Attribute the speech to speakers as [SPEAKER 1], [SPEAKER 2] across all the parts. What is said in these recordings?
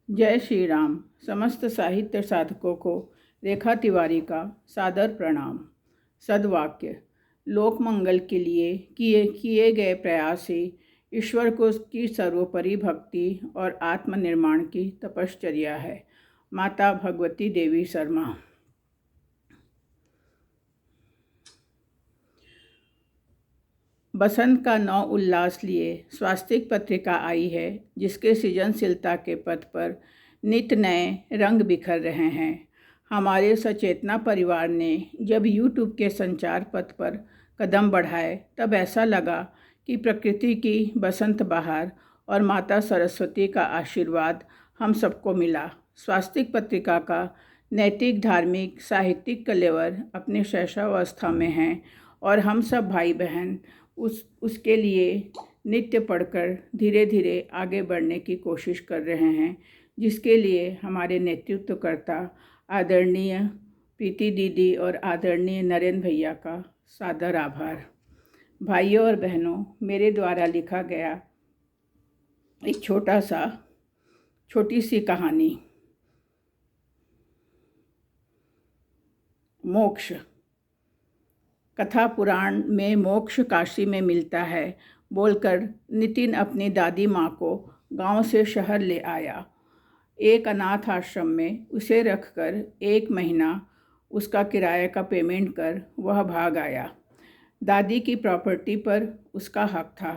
[SPEAKER 1] जय श्री राम। समस्त साहित्य साधकों को रेखा तिवारी का सादर प्रणाम। सद्वाक्य। लोक मंगल के लिए किए गए प्रयास ही ईश्वर को की सर्वोपरि भक्ति और आत्मनिर्माण की तपश्चर्या है। माता भगवती देवी शर्मा। बसंत का नौ उल्लास लिए स्वास्तिक पत्रिका आई है, जिसके सृजनशीलता के पथ पर नित्य नए रंग बिखर रहे हैं। हमारे सचेतना परिवार ने जब यूट्यूब के संचार पथ पर कदम बढ़ाए, तब ऐसा लगा कि प्रकृति की बसंत बहार और माता सरस्वती का आशीर्वाद हम सबको मिला। स्वास्तिक पत्रिका का नैतिक, धार्मिक, साहित्यिक कलेवर अपने शैशवावस्था में हैं और हम सब भाई बहन उसके लिए नित्य पढ़कर धीरे धीरे आगे बढ़ने की कोशिश कर रहे हैं, जिसके लिए हमारे नेतृत्वकर्ता आदरणीय प्रीति दीदी और आदरणीय नरेंद्र भैया का सादर आभार। भाइयों और बहनों, मेरे द्वारा लिखा गया एक छोटी सी कहानी, मोक्ष। कथा पुराण में मोक्ष काशी में मिलता है बोलकर नितिन अपनी दादी माँ को गांव से शहर ले आया। एक अनाथ आश्रम में उसे रखकर 1 महीना उसका किराए का पेमेंट कर वह भाग आया। दादी की प्रॉपर्टी पर उसका हक था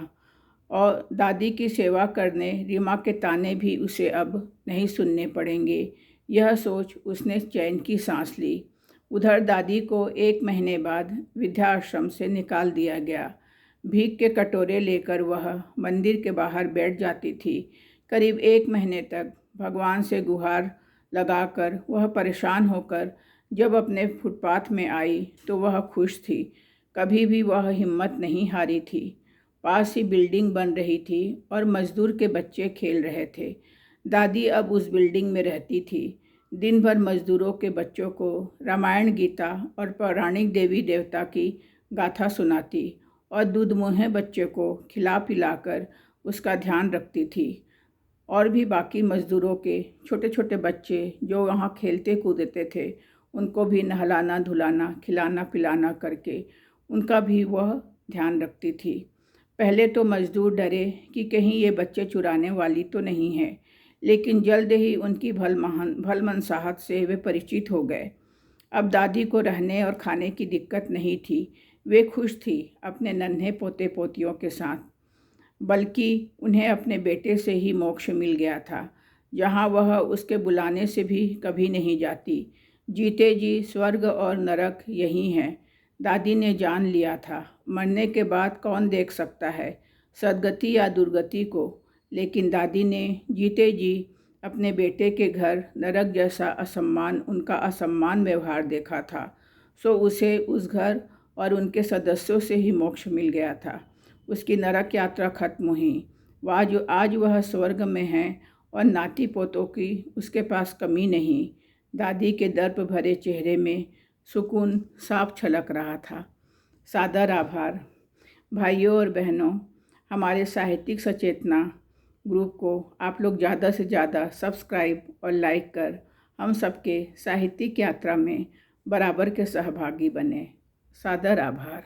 [SPEAKER 1] और दादी की सेवा करने रीमा के ताने भी उसे अब नहीं सुनने पड़ेंगे। यह सोच उसने चैन की सांस ली। उधर दादी को 1 महीने बाद वृद्धाश्रम से निकाल दिया गया। भीख के कटोरे लेकर वह मंदिर के बाहर बैठ जाती थी। करीब 1 महीने तक भगवान से गुहार लगाकर वह परेशान होकर जब अपने फुटपाथ में आई तो वह खुश थी। कभी भी वह हिम्मत नहीं हारी थी। पास ही बिल्डिंग बन रही थी और मजदूर के बच्चे खेल रहे थे। दादी अब उस बिल्डिंग में रहती थी। दिन भर मजदूरों के बच्चों को रामायण, गीता और पौराणिक देवी देवता की गाथा सुनाती और दूधमुँहे बच्चे को खिला पिलाकर उसका ध्यान रखती थी। और भी बाकी मजदूरों के छोटे छोटे बच्चे जो वहाँ खेलते कूदते थे, उनको भी नहलाना धुलाना, खिलाना पिलाना करके उनका भी वह ध्यान रखती थी। पहले तो मजदूर डरे कि कहीं ये बच्चे चुराने वाली तो नहीं है, लेकिन जल्द ही उनकी भलमनसाहत से वे परिचित हो गए। अब दादी को रहने और खाने की दिक्कत नहीं थी। वे खुश थी अपने नन्हे पोते पोतियों के साथ, बल्कि उन्हें अपने बेटे से ही मोक्ष मिल गया था, जहाँ वह उसके बुलाने से भी कभी नहीं जाती। जीते जी स्वर्ग और नरक यही हैं। दादी ने जान लिया था, मरने के बाद कौन देख सकता है सदगति या दुर्गति को, लेकिन दादी ने जीते जी अपने बेटे के घर नरक जैसा उनका असम्मान व्यवहार देखा था। सो उसे उस घर और उनके सदस्यों से ही मोक्ष मिल गया था। उसकी नरक यात्रा खत्म हुई। आज वह स्वर्ग में है और नाती पोतों की उसके पास कमी नहीं। दादी के दर्प भरे चेहरे में सुकून साफ छलक रहा था। सादर आभार। भाइयों और बहनों, हमारे साहित्यिक सचेतना ग्रुप को आप लोग ज़्यादा से ज़्यादा सब्सक्राइब और लाइक कर हम सबके साहित्यिक यात्रा में बराबर के सहभागी बने। सादर आभार।